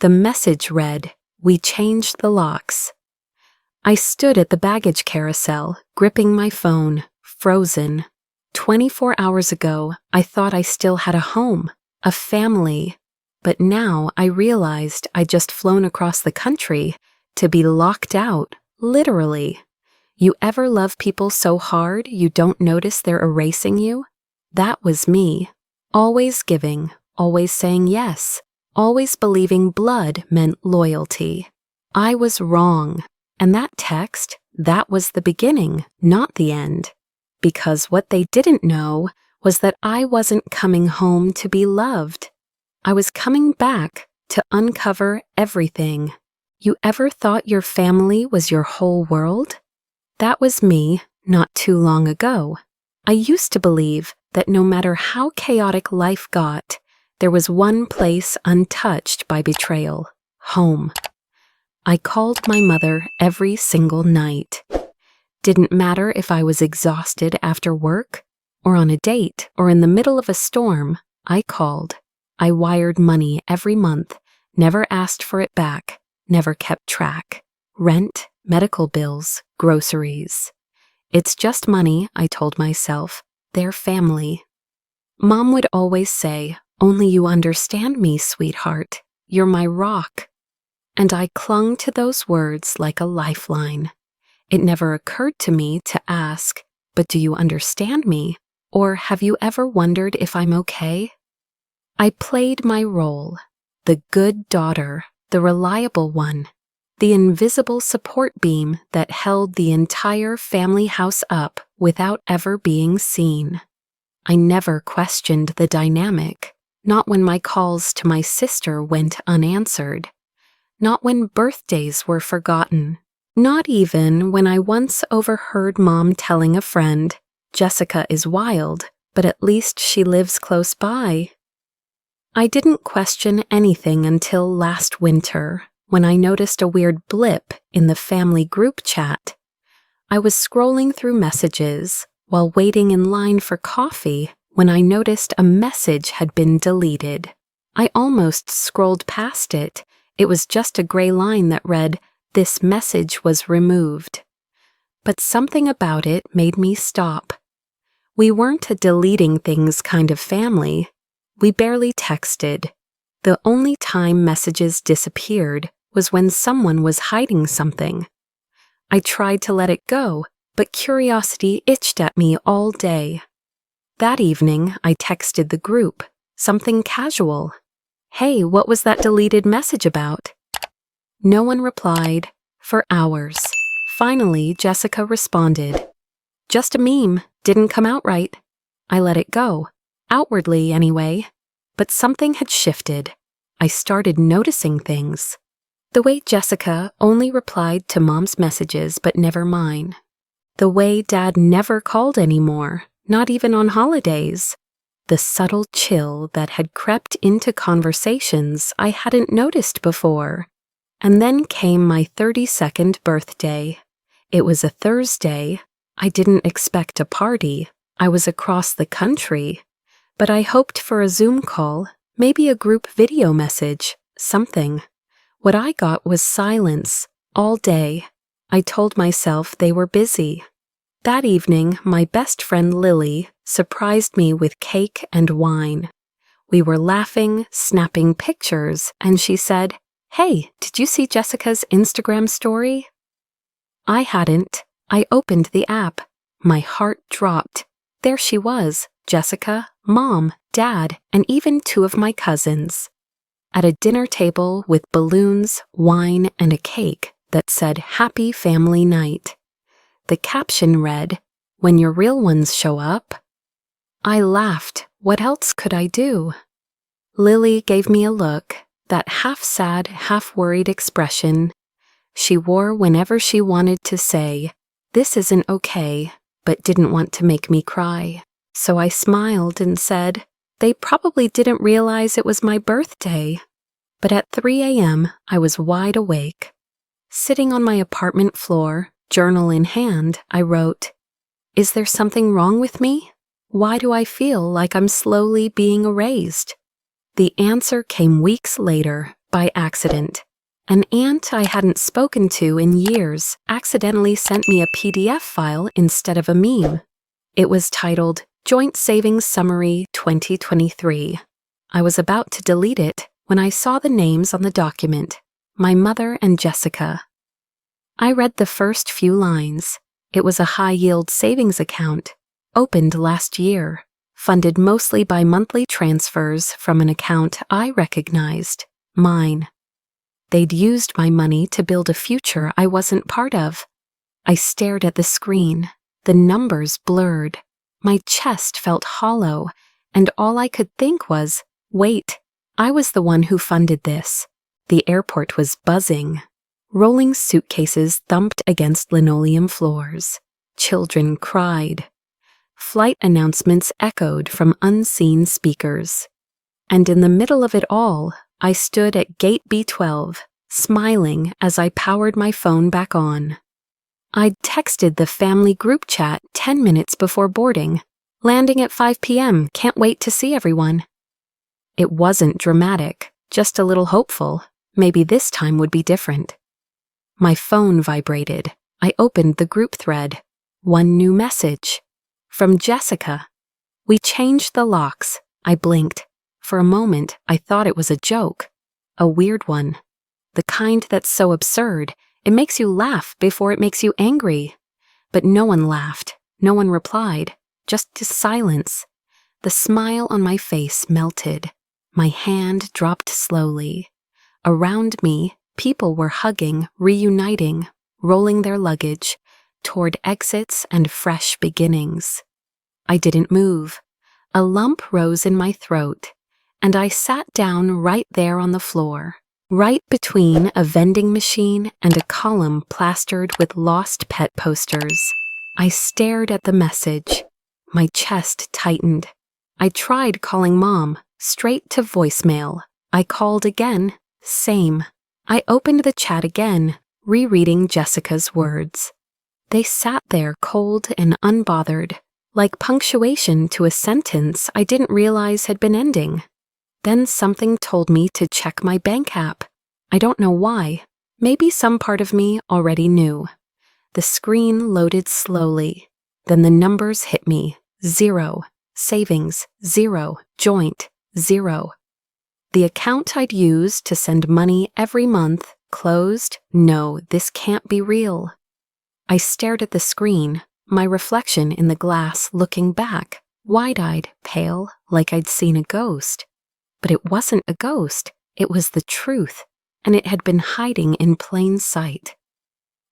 The message read, "We changed the locks." I stood at the baggage carousel, gripping my phone, frozen. 24 hours ago, I thought I still had a home, a family. But now I realized I'd just flown across the country to be locked out, literally. You ever love people so hard you don't notice they're erasing you? That was me. Always giving, always saying yes, always believing blood meant loyalty. I was wrong. And that text, that was the beginning, not the end. Because what they didn't know was that I wasn't coming home to be loved. I was coming back to uncover everything. You ever thought your family was your whole world? That was me not too long ago. I used to believe that no matter how chaotic life got, there was one place untouched by betrayal: home. I called my mother every single night. Didn't matter if I was exhausted after work, or on a date, or in the middle of a storm, I called. I wired money every month, never asked for it back, never kept track. Rent, medical bills, groceries. It's just money, I told myself. They're family. Mom would always say, "Only you understand me, sweetheart. You're my rock." And I clung to those words like a lifeline. It never occurred to me to ask, "But do you understand me? Or have you ever wondered if I'm okay?" I played my role, the good daughter, the reliable one, the invisible support beam that held the entire family house up without ever being seen. I never questioned the dynamic, not when my calls to my sister went unanswered. Not when birthdays were forgotten. Not even when I once overheard Mom telling a friend, "Jessica is wild, but at least she lives close by." I didn't question anything until last winter, when I noticed a weird blip in the family group chat. I was scrolling through messages while waiting in line for coffee when I noticed a message had been deleted. I almost scrolled past it. It was just a gray line that read, "This message was removed." But something about it made me stop. We weren't a deleting things kind of family. We barely texted. The only time messages disappeared was when someone was hiding something. I tried to let it go, but curiosity itched at me all day. That evening, I texted the group, something casual. "Hey, what was that deleted message about?" No one replied for hours. Finally, Jessica responded. "Just a meme, didn't come out right." I let it go, outwardly anyway. But something had shifted. I started noticing things. The way Jessica only replied to Mom's messages but never mine. The way Dad never called anymore, not even on holidays. The subtle chill that had crept into conversations I hadn't noticed before. And then came my 32nd birthday. It was a Thursday. I didn't expect a party. I was across the country. But I hoped for a Zoom call, maybe a group video message, something. What I got was silence, all day. I told myself they were busy. That evening, my best friend Lily surprised me with cake and wine. We were laughing, snapping pictures, and she said, "Hey, did you see Jessica's Instagram story?" I hadn't. I opened the app. My heart dropped. There she was, Jessica, Mom, Dad, and even 2 of my cousins. At a dinner table with balloons, wine, and a cake that said "Happy Family Night." The caption read, "When your real ones show up." I laughed. What else could I do? Lily gave me a look, that half-sad, half-worried expression she wore whenever she wanted to say, "This isn't okay," but didn't want to make me cry. So I smiled and said, "They probably didn't realize it was my birthday." But at 3 a.m., I was wide awake. Sitting on my apartment floor, journal in hand, I wrote, "Is there something wrong with me? Why do I feel like I'm slowly being erased?" The answer came weeks later, by accident. An aunt I hadn't spoken to in years accidentally sent me a PDF file instead of a meme. It was titled Joint Savings Summary 2023. I was about to delete it when I saw the names on the document, my mother and Jessica. I read the first few lines. It was a high-yield savings account, opened last year, funded mostly by monthly transfers from an account I recognized, mine. They'd used my money to build a future I wasn't part of. I stared at the screen, the numbers blurred. My chest felt hollow, and all I could think was, wait, I was the one who funded this. The airport was buzzing. Rolling suitcases thumped against linoleum floors. Children cried. Flight announcements echoed from unseen speakers. And in the middle of it all, I stood at gate B12, smiling as I powered my phone back on. I'd texted the family group chat 10 minutes before boarding. Landing at 5 p.m., can't wait to see everyone. It wasn't dramatic, just a little hopeful. Maybe this time would be different. My phone vibrated. I opened the group thread. One new message. From Jessica. We changed the locks. I blinked. For a moment, I thought it was a joke. A weird one. The kind that's so absurd, it makes you laugh before it makes you angry. But no one laughed. No one replied. Just silence. The smile on my face melted. My hand dropped slowly. Around me, people were hugging, reuniting, rolling their luggage toward exits and fresh beginnings. I didn't move. A lump rose in my throat, and I sat down right there on the floor, right between a vending machine and a column plastered with lost pet posters. I stared at the message. My chest tightened. I tried calling Mom, straight to voicemail. I called again, same. I opened the chat again, rereading Jessica's words. They sat there cold and unbothered, like punctuation to a sentence I didn't realize had been ending. Then something told me to check my bank app. I don't know why. Maybe some part of me already knew. The screen loaded slowly. Then the numbers hit me. 0. Savings. 0. Joint. 0. The account I'd used to send money every month closed. No, this can't be real. I stared at the screen, my reflection in the glass looking back, wide-eyed, pale, like I'd seen a ghost. But it wasn't a ghost. It was the truth, and it had been hiding in plain sight.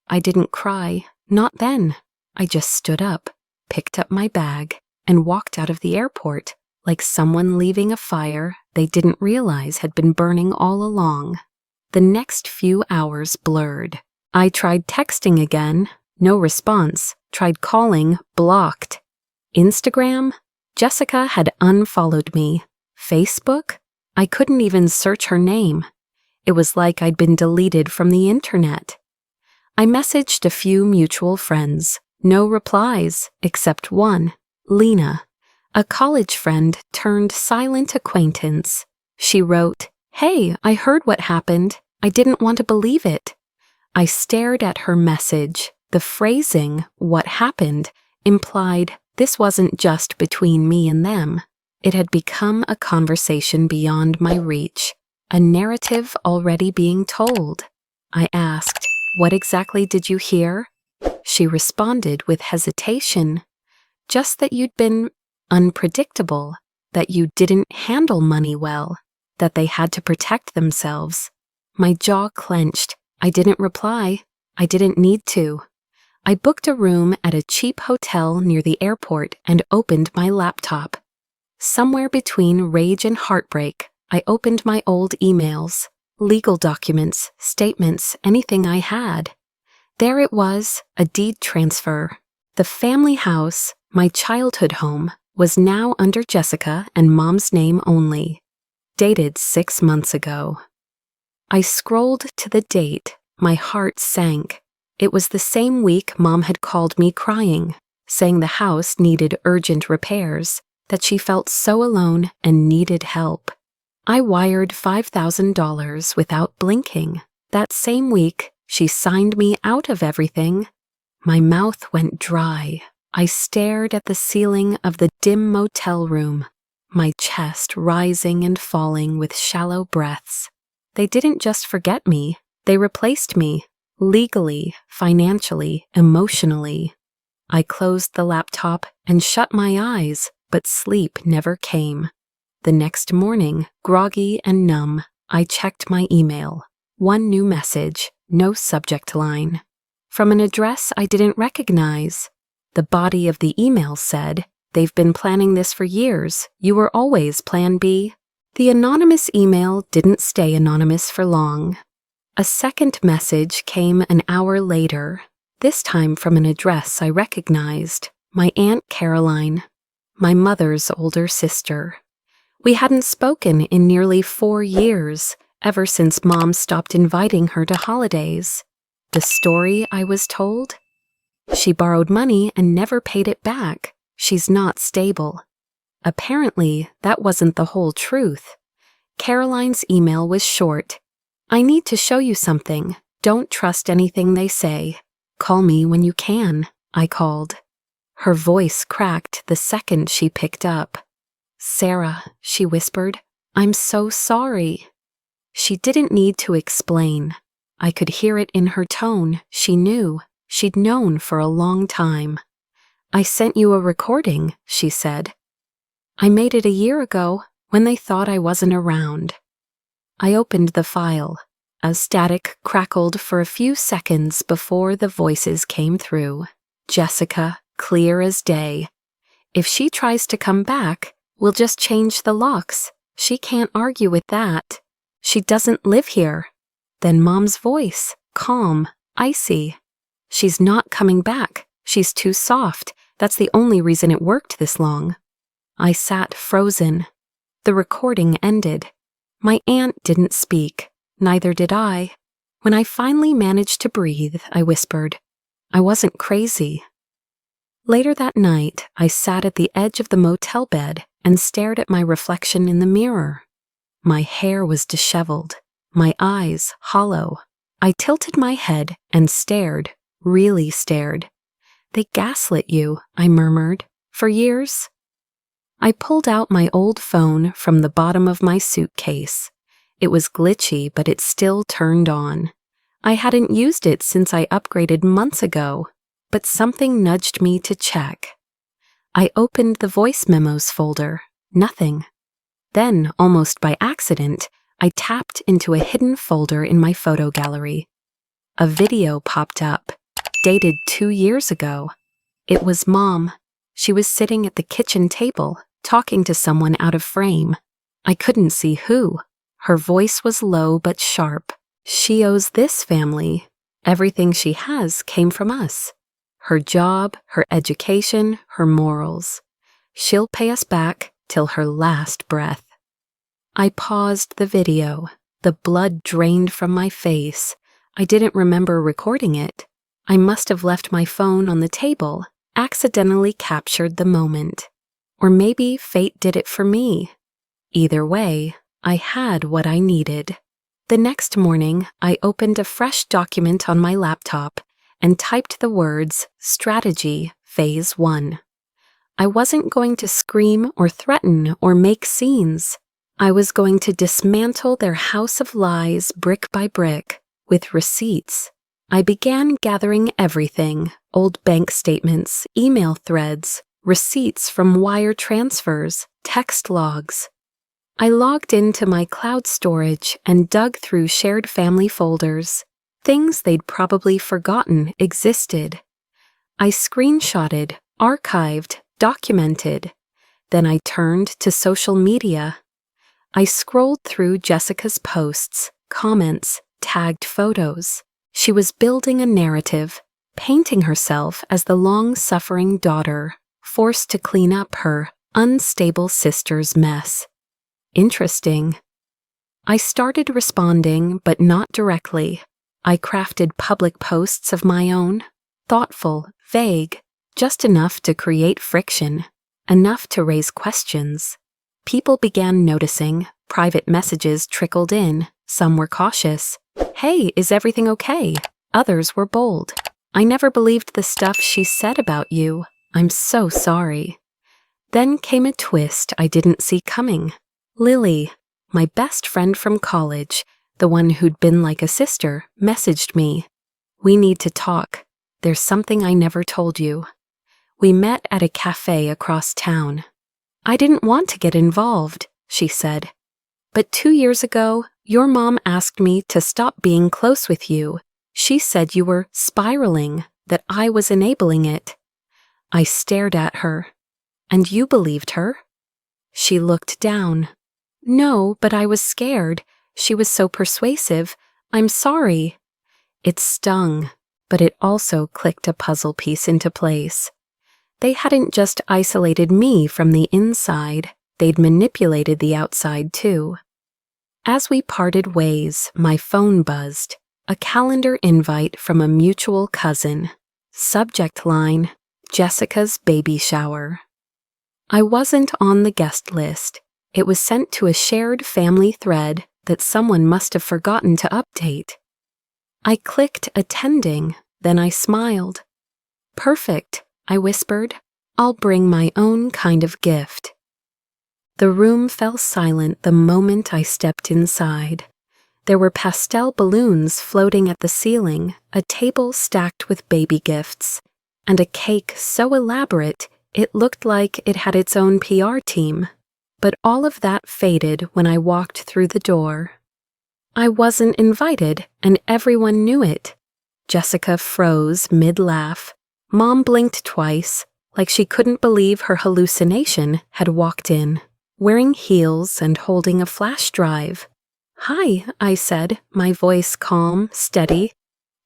I didn't cry, not then. I just stood up, picked up my bag, and walked out of the airport like someone leaving a fire they didn't realize had been burning all along. The next few hours blurred. I tried texting again, no response. Tried calling, blocked. Instagram? Jessica had unfollowed me. Facebook? I couldn't even search her name. It was like I'd been deleted from the internet. I messaged a few mutual friends. No replies, except one, Lena, a college friend turned silent acquaintance. She wrote, "Hey, I heard what happened. I didn't want to believe it." I stared at her message. The phrasing, "what happened," implied this wasn't just between me and them. It had become a conversation beyond my reach, a narrative already being told. I asked, "What exactly did you hear?" She responded with hesitation, "Just that you'd been unpredictable, that you didn't handle money well, that they had to protect themselves." My jaw clenched. I didn't reply. I didn't need to. I booked a room at a cheap hotel near the airport and opened my laptop. Somewhere between rage and heartbreak, I opened my old emails, legal documents, statements, anything I had. There it was, a deed transfer. The family house, my childhood home, was now under Jessica and Mom's name only. Dated 6 months ago. I scrolled to the date. My heart sank. It was the same week Mom had called me crying, saying the house needed urgent repairs, that she felt so alone and needed help. I wired $5,000 without blinking. That same week, she signed me out of everything. My mouth went dry. I stared at the ceiling of the dim motel room, my chest rising and falling with shallow breaths. They didn't just forget me, they replaced me, legally, financially, emotionally. I closed the laptop and shut my eyes, but sleep never came. The next morning, groggy and numb, I checked my email. One new message, no subject line. From an address I didn't recognize. The body of the email said, "They've been planning this for years. You were always Plan B." The anonymous email didn't stay anonymous for long. A second message came an hour later, this time from an address I recognized, my Aunt Caroline, my mother's older sister. We hadn't spoken in nearly 4 years, ever since Mom stopped inviting her to holidays. The story I was told? She borrowed money and never paid it back. She's not stable. Apparently, that wasn't the whole truth. Caroline's email was short. "I need to show you something. Don't trust anything they say. Call me when you can," I called. Her voice cracked the second she picked up. "Sarah," she whispered, "I'm so sorry." She didn't need to explain. I could hear it in her tone. She knew. She'd known for a long time. "I sent you a recording," she said. "I made it a year ago, when they thought I wasn't around." I opened the file. A static crackled for a few seconds before the voices came through. Jessica, clear as day. "If she tries to come back, we'll just change the locks. She can't argue with that. She doesn't live here." Then Mom's voice, calm, icy. "She's not coming back. She's too soft. That's the only reason it worked this long." I sat frozen. The recording ended. My aunt didn't speak. Neither did I. When I finally managed to breathe, I whispered, "I wasn't crazy." Later that night, I sat at the edge of the motel bed and stared at my reflection in the mirror. My hair was disheveled, my eyes hollow. I tilted my head and stared, really stared. "They gaslit you," I murmured, "for years?" I pulled out my old phone from the bottom of my suitcase. It was glitchy, but it still turned on. I hadn't used it since I upgraded months ago, but something nudged me to check. I opened the voice memos folder. Nothing. Then, almost by accident, I tapped into a hidden folder in my photo gallery. A video popped up, dated 2 years ago. It was Mom. She was sitting at the kitchen table, talking to someone out of frame. I couldn't see who. Her voice was low but sharp. "She owes this family. Everything she has came from us. Her job, her education, her morals. She'll pay us back till her last breath." I paused the video. The blood drained from my face. I didn't remember recording it. I must have left my phone on the table, accidentally captured the moment. Or maybe fate did it for me. Either way, I had what I needed. The next morning, I opened a fresh document on my laptop and typed the words "Strategy, Phase 1." I wasn't going to scream or threaten or make scenes. I was going to dismantle their house of lies brick by brick, with receipts. I began gathering everything: old bank statements, email threads, receipts from wire transfers, text logs. I logged into my cloud storage and dug through shared family folders. Things they'd probably forgotten existed. I screenshotted, archived, documented. Then I turned to social media. I scrolled through Jessica's posts, comments, tagged photos. She was building a narrative, painting herself as the long-suffering daughter, forced to clean up her unstable sister's mess. Interesting. I started responding, but not directly. I crafted public posts of my own, thoughtful, vague, just enough to create friction, enough to raise questions. People began noticing. Private messages trickled in. Some were cautious. "Hey, is everything okay?" Others were bold. "I never believed the stuff she said about you. I'm so sorry." Then came a twist I didn't see coming. Lily, my best friend from college, the one who'd been like a sister, messaged me. "We need to talk. There's something I never told you." We met at a cafe across town. "I didn't want to get involved," she said. "But 2 years ago, your mom asked me to stop being close with you. She said you were spiraling, that I was enabling it." I stared at her. "And you believed her?" She looked down. "No, but I was scared. She was so persuasive. I'm sorry." It stung, but it also clicked a puzzle piece into place. They hadn't just isolated me from the inside, they'd manipulated the outside too. As we parted ways, my phone buzzed. A calendar invite from a mutual cousin. Subject line, Jessica's baby shower. I wasn't on the guest list. It was sent to a shared family thread that someone must have forgotten to update. I clicked attending, then I smiled. "Perfect," I whispered. "I'll bring my own kind of gift." The room fell silent the moment I stepped inside. There were pastel balloons floating at the ceiling, a table stacked with baby gifts, and a cake so elaborate it looked like it had its own PR team. But all of that faded when I walked through the door. I wasn't invited, and everyone knew it. Jessica froze mid-laugh. Mom blinked twice, like she couldn't believe her hallucination had walked in, wearing heels and holding a flash drive. "Hi," I said, my voice calm, steady.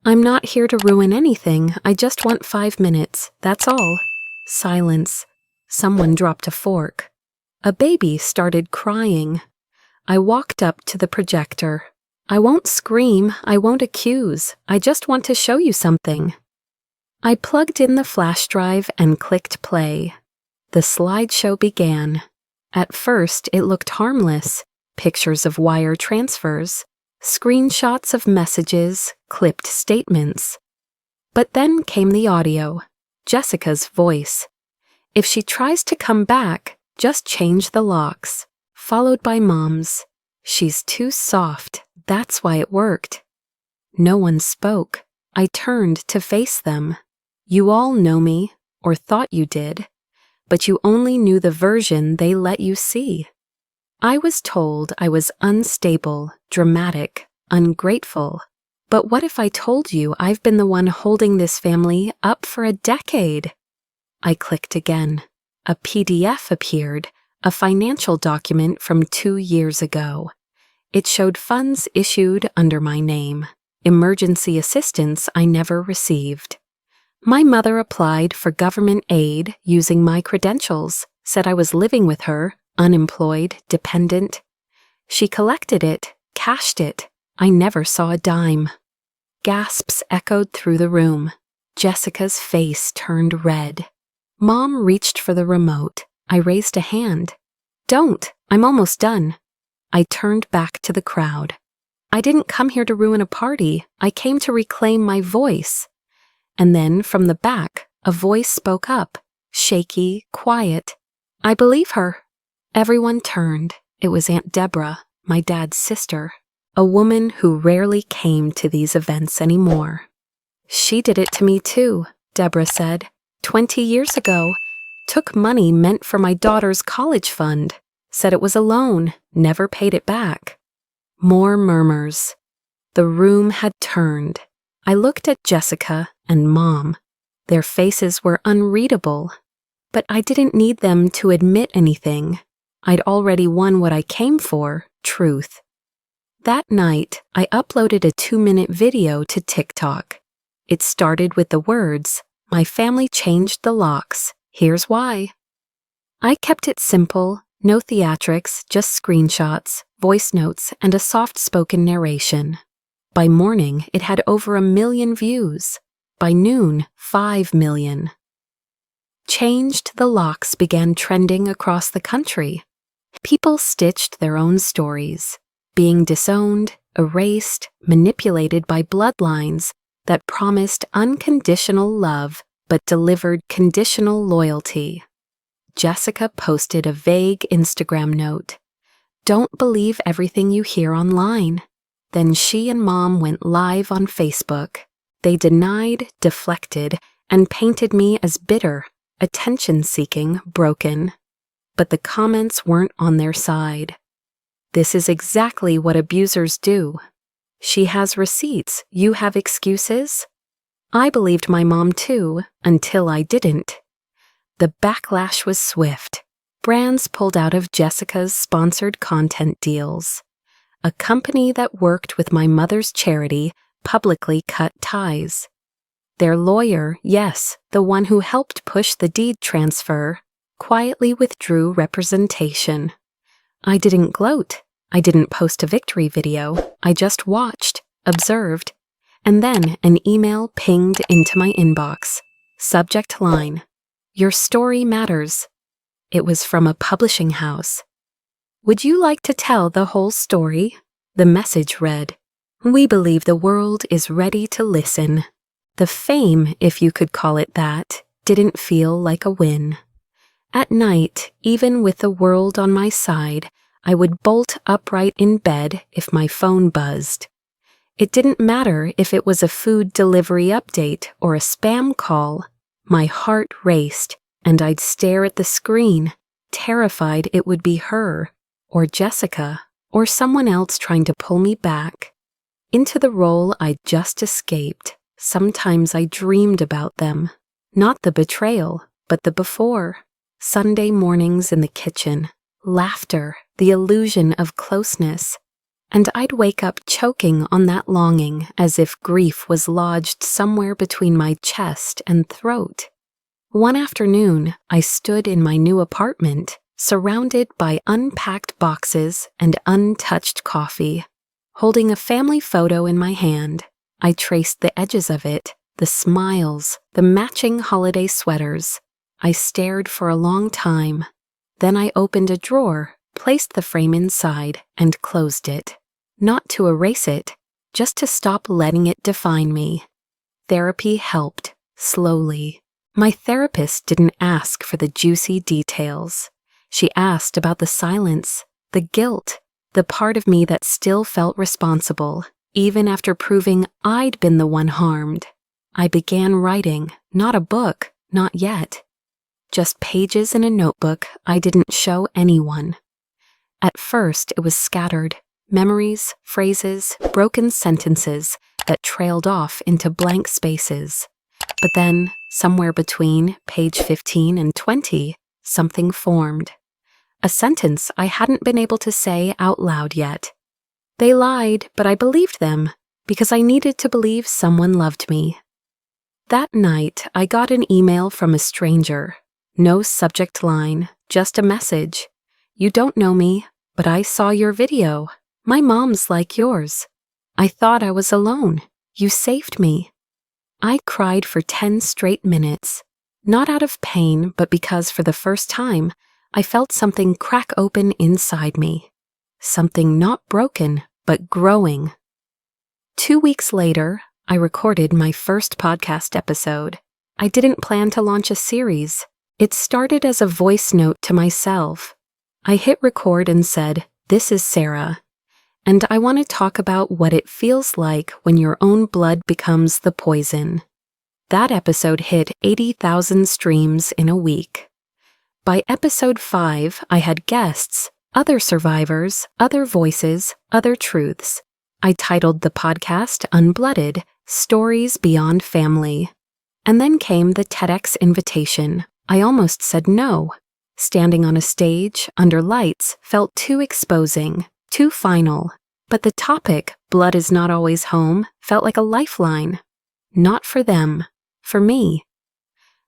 "I'm not here to ruin anything. I just want 5 minutes, that's all." Silence. Someone dropped a fork. A baby started crying. I walked up to the projector. "I won't scream, I won't accuse. I just want to show you something." I plugged in the flash drive and clicked play. The slideshow began. At first, it looked harmless. Pictures of wire transfers, screenshots of messages, clipped statements. But then came the audio, Jessica's voice. "If she tries to come back, just change the locks," followed by Mom's. "She's too soft, that's why it worked." No one spoke. I turned to face them. "You all know me, or thought you did, but you only knew the version they let you see." I was told I was unstable, dramatic, ungrateful. But what if I told you I've been the one holding this family up for a decade? I clicked again. A PDF appeared, a financial document from 2 years ago. It showed funds issued under my name, emergency assistance I never received. My mother applied for government aid using my credentials, said I was living with her, unemployed, dependent. She collected it, cashed it. I never saw a dime. Gasps echoed through the room. Jessica's face turned red. Mom reached for the remote. I raised a hand. "Don't, I'm almost done." I turned back to the crowd. "I didn't come here to ruin a party. I came to reclaim my voice." And then from the back, a voice spoke up, shaky, quiet. "I believe her." Everyone turned. It was Aunt Deborah, my dad's sister, a woman who rarely came to these events anymore. "She did it to me too," Deborah said. 20 years ago. Took money meant for my daughter's college fund. Said it was a loan, never paid it back." More murmurs. The room had turned. I looked at Jessica and Mom. Their faces were unreadable. But I didn't need them to admit anything. I'd already won what I came for, truth. That night, I uploaded a 2-minute video to TikTok. It started with the words, "My family changed the locks. Here's why." I kept it simple, no theatrics, just screenshots, voice notes, and a soft-spoken narration. By morning, it had over 1 million views. By noon, 5 million. Changed the locks began trending across the country. People stitched their own stories, being disowned, erased, manipulated by bloodlines that promised unconditional love but delivered conditional loyalty. Jessica posted a vague Instagram note. "Don't believe everything you hear online." Then she and Mom went live on Facebook. They denied, deflected, and painted me as bitter, attention-seeking, broken. But the comments weren't on their side. This is exactly what abusers do. She has receipts, you have excuses? I believed my mom too, until I didn't. The backlash was swift. Brands pulled out of Jessica's sponsored content deals. A company that worked with my mother's charity publicly cut ties. Their lawyer, yes, the one who helped push the deed transfer, quietly withdrew representation. I didn't gloat. I didn't post a victory video. I just watched, observed, and then an email pinged into my inbox. Subject line: "Your story matters." It was from a publishing house. "Would you like to tell the whole story?" The message read. "We believe the world is ready to listen." The fame, if you could call it that, didn't feel like a win. At night, even with the world on my side, I would bolt upright in bed if my phone buzzed. It didn't matter if it was a food delivery update or a spam call. My heart raced, and I'd stare at the screen, terrified it would be her, or Jessica, or someone else trying to pull me back into the role I'd just escaped. Sometimes I dreamed about them, not the betrayal, but the before. Sunday mornings in the kitchen, laughter, the illusion of closeness, and I'd wake up choking on that longing as if grief was lodged somewhere between my chest and throat. One afternoon, I stood in my new apartment, surrounded by unpacked boxes and untouched coffee. Holding a family photo in my hand, I traced the edges of it, the smiles, the matching holiday sweaters. I stared for a long time. Then I opened a drawer, placed the frame inside, and closed it. Not to erase it, just to stop letting it define me. Therapy helped, slowly. My therapist didn't ask for the juicy details. She asked about the silence, the guilt, the part of me that still felt responsible, even after proving I'd been the one harmed. I began writing, not a book, not yet. Just pages in a notebook I didn't show anyone. At first, it was scattered, memories, phrases, broken sentences that trailed off into blank spaces. But then, somewhere between page 15 and 20, something formed. A sentence I hadn't been able to say out loud yet. They lied, but I believed them, because I needed to believe someone loved me. That night, I got an email from a stranger. No subject line, just a message. "You don't know me, but I saw your video. My mom's like yours. I thought I was alone. You saved me." I cried for 10 straight minutes, not out of pain, but because for the first time, I felt something crack open inside me. Something not broken, but growing. 2 weeks later, I recorded my first podcast episode. I didn't plan to launch a series. It started as a voice note to myself. I hit record and said, "This is Sarah, and I want to talk about what it feels like when your own blood becomes the poison." That episode hit 80,000 streams in a week. By episode 5, I had guests, other survivors, other voices, other truths. I titled the podcast Unblooded, Stories Beyond Family. And then came the TEDx invitation. I almost said no. Standing on a stage, under lights, felt too exposing, too final. But the topic, blood is not always home, felt like a lifeline. Not for them, for me.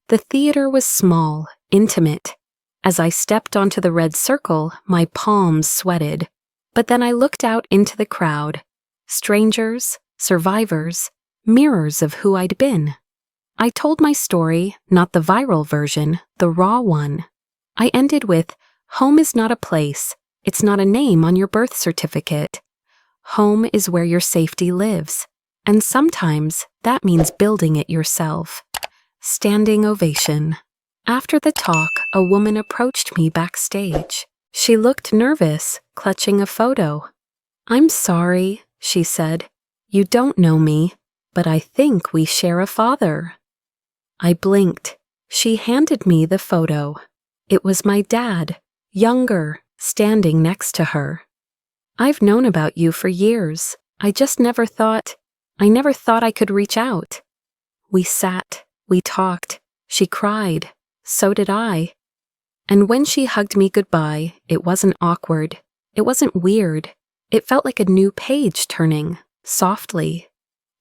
The theater was small, intimate. As I stepped onto the red circle, my palms sweated. But then I looked out into the crowd. Strangers, survivors, mirrors of who I'd been. I told my story, not the viral version, the raw one. I ended with, "Home is not a place, It's not a name on your birth certificate. Home is where your safety lives, and sometimes that means building it yourself. Standing ovation. After the talk, a woman approached me backstage. She looked nervous, clutching a photo. "I'm sorry," she said. "You don't know me, but I think we share a father." I blinked. She handed me the photo. It was my dad, younger, standing next to her. "I've known about you for years. I never thought I could reach out." We sat, we talked. She cried. So did I. And when she hugged me goodbye, it wasn't awkward. It wasn't weird. It felt like a new page turning, softly,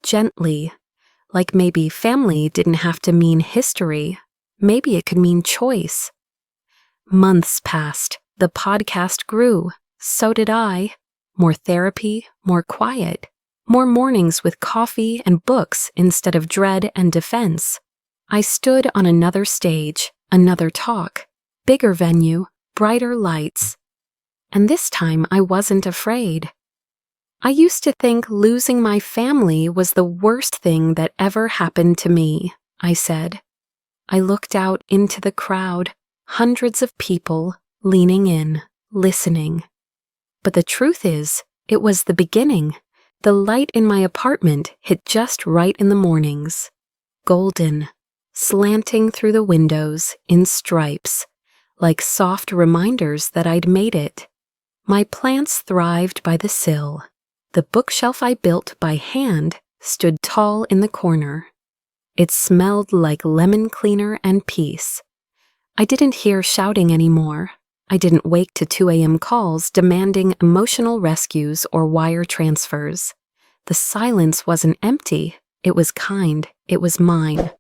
gently, like maybe family didn't have to mean history. Maybe it could mean choice. Months passed. The podcast grew. So did I. More therapy, more quiet, more mornings with coffee and books instead of dread and defense. I stood on another stage, another talk, bigger venue, brighter lights. And this time I wasn't afraid. I used to think losing my family was the worst thing that ever happened to me, I said. I looked out into the crowd, hundreds of people leaning in, listening. But the truth is, it was the beginning. The light in my apartment hit just right in the mornings. Golden, slanting through the windows in stripes, like soft reminders that I'd made it. My plants thrived by the sill. The bookshelf I built by hand stood tall in the corner. It smelled like lemon cleaner and peace. I didn't hear shouting anymore. I didn't wake to 2 a.m. calls demanding emotional rescues or wire transfers. The silence wasn't empty. It was kind. It was mine.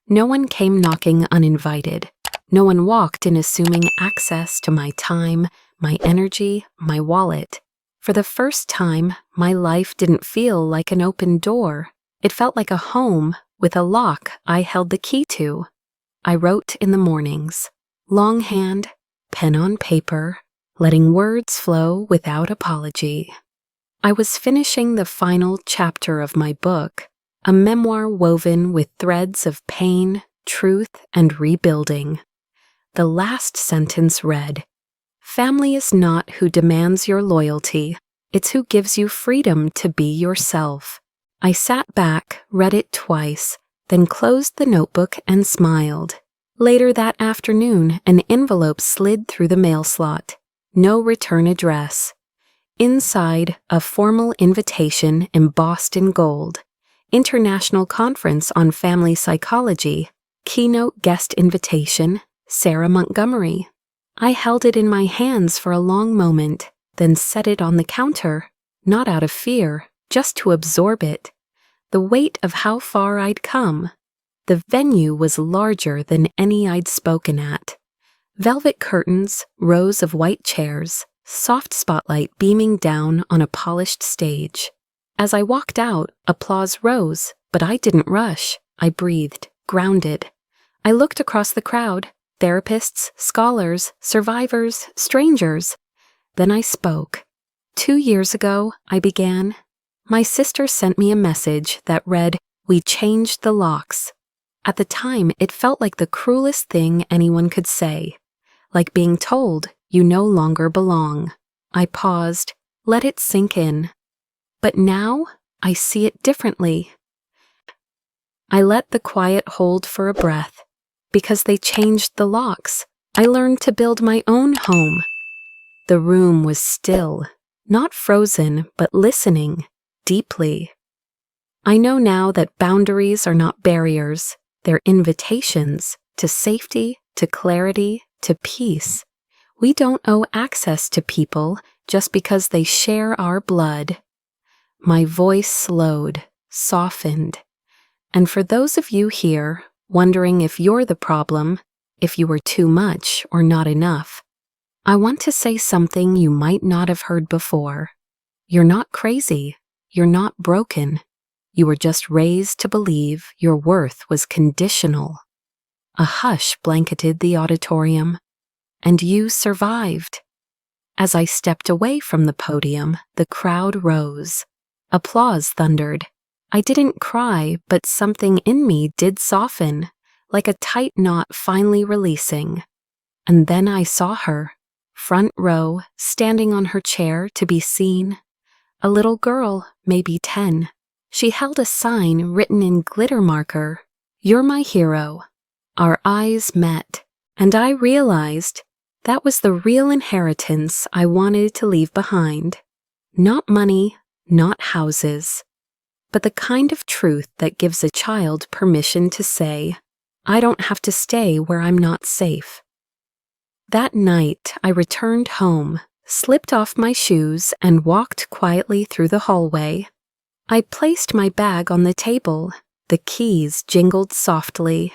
No one came knocking uninvited. No one walked in assuming access to my time, my energy, my wallet. For the first time, my life didn't feel like an open door. It felt like a home with a lock I held the key to. I wrote in the mornings, longhand, pen on paper, letting words flow without apology. I was finishing the final chapter of my book, a memoir woven with threads of pain, truth, and rebuilding. The last sentence read, "Family is not who demands your loyalty, it's who gives you freedom to be yourself." I sat back, read it twice, then closed the notebook and smiled. Later that afternoon, an envelope slid through the mail slot. No return address. Inside, a formal invitation embossed in gold. International Conference on Family Psychology. Keynote guest invitation, Sarah Montgomery. I held it in my hands for a long moment, then set it on the counter, not out of fear, just to absorb it. The weight of how far I'd come. The venue was larger than any I'd spoken at. Velvet curtains, rows of white chairs, soft spotlight beaming down on a polished stage. As I walked out, applause rose, but I didn't rush. I breathed, grounded. I looked across the crowd, therapists, scholars, survivors, strangers. Then I spoke. 2 years ago, I began. My sister sent me a message that read, "We changed the locks." At the time, it felt like the cruelest thing anyone could say. Like being told, you no longer belong. I paused, let it sink in. But now, I see it differently. I let the quiet hold for a breath. Because they changed the locks, I learned to build my own home. The room was still, not frozen, but listening, deeply. I know now that boundaries are not barriers, they're invitations to safety, to clarity, to peace. We don't owe access to people just because they share our blood. My voice slowed, softened. And for those of you here, wondering if you're the problem, if you were too much or not enough, I want to say something you might not have heard before. You're not crazy. You're not broken. You were just raised to believe your worth was conditional. A hush blanketed the auditorium, and you survived. As I stepped away from the podium, the crowd rose. Applause thundered. I didn't cry, but something in me did soften, like a tight knot finally releasing. And then I saw her, front row, standing on her chair to be seen. A little girl, maybe 10. She held a sign written in glitter marker, "You're my hero." Our eyes met, and I realized that was the real inheritance I wanted to leave behind. Not money, not houses, but the kind of truth that gives a child permission to say, "I don't have to stay where I'm not safe." That night, I returned home, slipped off my shoes, and walked quietly through the hallway. I placed my bag on the table. The keys jingled softly.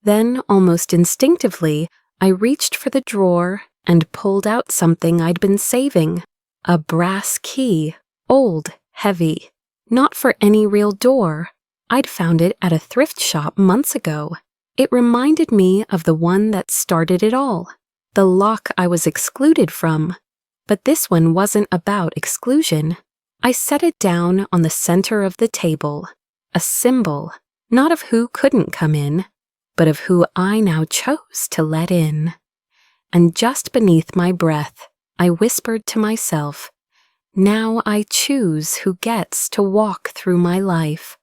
Then, almost instinctively, I reached for the drawer and pulled out something I'd been saving. A brass key, old, heavy. Not for any real door. I'd found it at a thrift shop months ago. It reminded me of the one that started it all, the lock I was excluded from. But this one wasn't about exclusion. I set it down on the center of the table, a symbol, not of who couldn't come in, but of who I now chose to let in. And just beneath my breath, I whispered to myself, "Now I choose who gets to walk through my life."